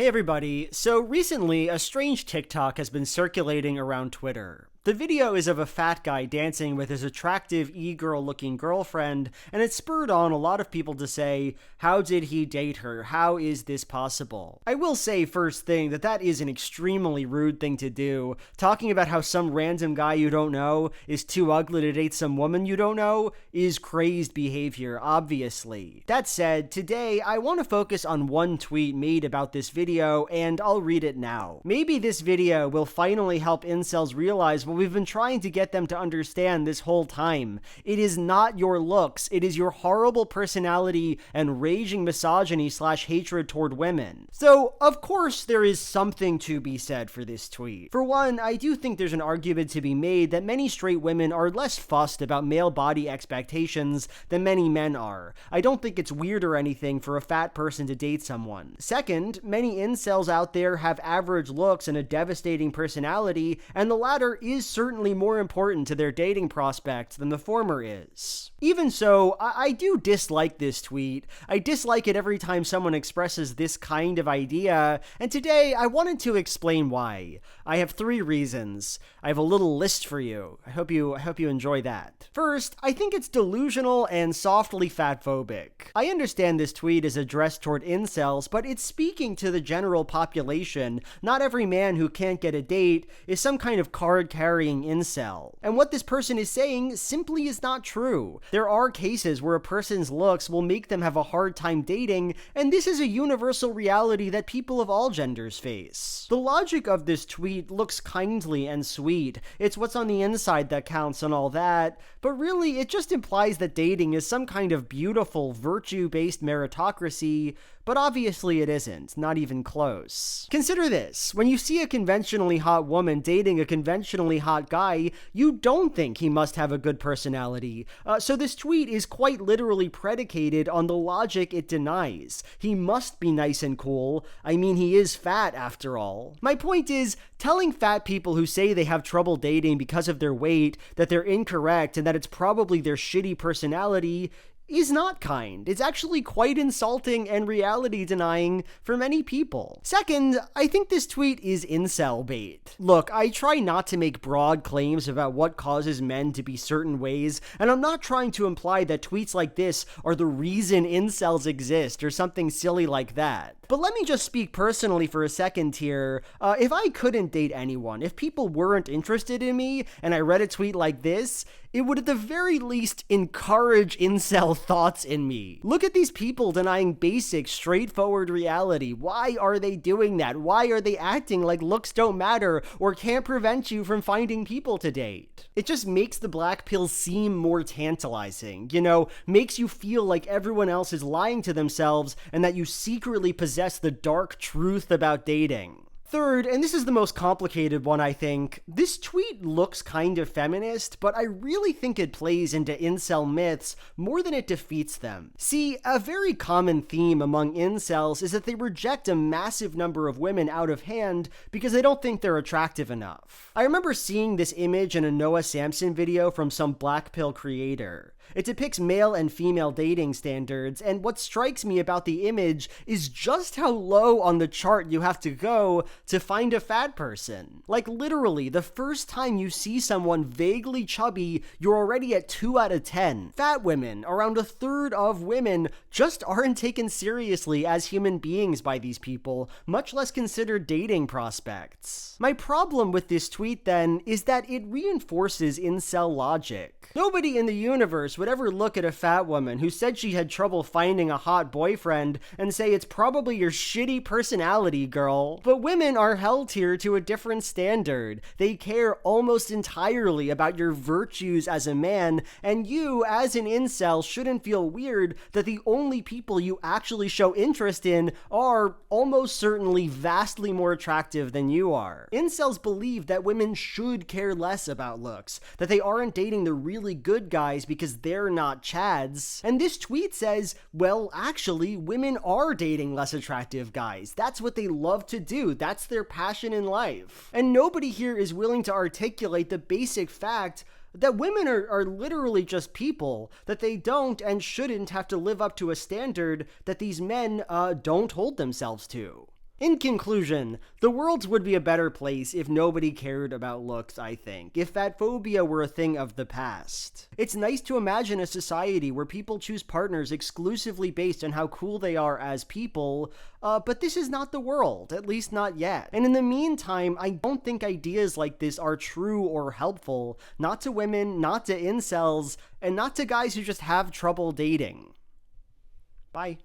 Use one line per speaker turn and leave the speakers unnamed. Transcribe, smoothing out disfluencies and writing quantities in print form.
Hey everybody, so recently a strange TikTok has been circulating around Twitter. The video is of a fat guy dancing with his attractive e-girl looking girlfriend, and it spurred on a lot of people to say, how did he date her? How is this possible? I will say first thing that is an extremely rude thing to do. Talking about how some random guy you don't know is too ugly to date some woman you don't know is crazed behavior, obviously. That said, today I want to focus on one tweet made about this video, and I'll read it now. Maybe this video will finally help incels realize what we've been trying to get them to understand this whole time. It is not your looks, it is your horrible personality and raging misogyny/hatred toward women. So, of course, there is something to be said for this tweet. For one, I do think there's an argument to be made that many straight women are less fussed about male body expectations than many men are. I don't think it's weird or anything for a fat person to date someone. Second, many incels out there have average looks and a devastating personality, and the latter is certainly more important to their dating prospects than the former is. Even so, I do dislike this tweet. I dislike it every time someone expresses this kind of idea, and today I wanted to explain why. I have 3 reasons. I have a little list for you. I hope you enjoy that. First, I think it's delusional and softly fatphobic. I understand this tweet is addressed toward incels, but it's speaking to the general population. Not every man who can't get a date is some kind of card-carrying incel. And what this person is saying simply is not true. There are cases where a person's looks will make them have a hard time dating, and this is a universal reality that people of all genders face. The logic of this tweet looks kindly and sweet. It's what's on the inside that counts and all that, but really it just implies that dating is some kind of beautiful, virtue-based meritocracy, but obviously it isn't, not even close. Consider this: when you see a conventionally hot woman dating a conventionally hot guy, you don't think he must have a good personality. So this tweet is quite literally predicated on the logic it denies. He must be nice and cool. I mean, he is fat after all. My point is, telling fat people who say they have trouble dating because of their weight that they're incorrect and that it's probably their shitty personality is not kind. It's actually quite insulting and reality denying for many people. Second, I think this tweet is incel bait. Look, I try not to make broad claims about what causes men to be certain ways, and I'm not trying to imply that tweets like this are the reason incels exist or something silly like that. But let me just speak personally for a second here. If I couldn't date anyone, if people weren't interested in me, and I read a tweet like this, it would at the very least encourage incel thoughts in me. Look at these people denying basic, straightforward reality. Why are they doing that? Why are they acting like looks don't matter or can't prevent you from finding people to date? It just makes the black pill seem more tantalizing, makes you feel like everyone else is lying to themselves and that you secretly possess the dark truth about dating. Third, and this is the most complicated one I think, this tweet looks kind of feminist, but I really think it plays into incel myths more than it defeats them. See, a very common theme among incels is that they reject a massive number of women out of hand because they don't think they're attractive enough. I remember seeing this image in a Noah Samsen video from some black pill creator. It depicts male and female dating standards, and what strikes me about the image is just how low on the chart you have to go to find a fat person. Like literally, the first time you see someone vaguely chubby, you're already at 2 out of 10. Fat women, around a third of women, just aren't taken seriously as human beings by these people, much less considered dating prospects. My problem with this tweet then is that it reinforces incel logic. Nobody in the universe would ever look at a fat woman who said she had trouble finding a hot boyfriend and say it's probably your shitty personality, girl. But women are held here to a different standard. They care almost entirely about your virtues as a man, and you, as an incel, shouldn't feel weird that the only people you actually show interest in are almost certainly vastly more attractive than you are. Incels believe that women should care less about looks, that they aren't dating the really good guys because they're not chads. And this tweet says, well, actually, women are dating less attractive guys. That's what they love to do. That's their passion in life. And nobody here is willing to articulate the basic fact that women are literally just people, that they don't and shouldn't have to live up to a standard that these men don't hold themselves to. In conclusion, the world would be a better place if nobody cared about looks, I think, if fat phobia were a thing of the past. It's nice to imagine a society where people choose partners exclusively based on how cool they are as people, but this is not the world, at least not yet. And in the meantime, I don't think ideas like this are true or helpful, not to women, not to incels, and not to guys who just have trouble dating. Bye.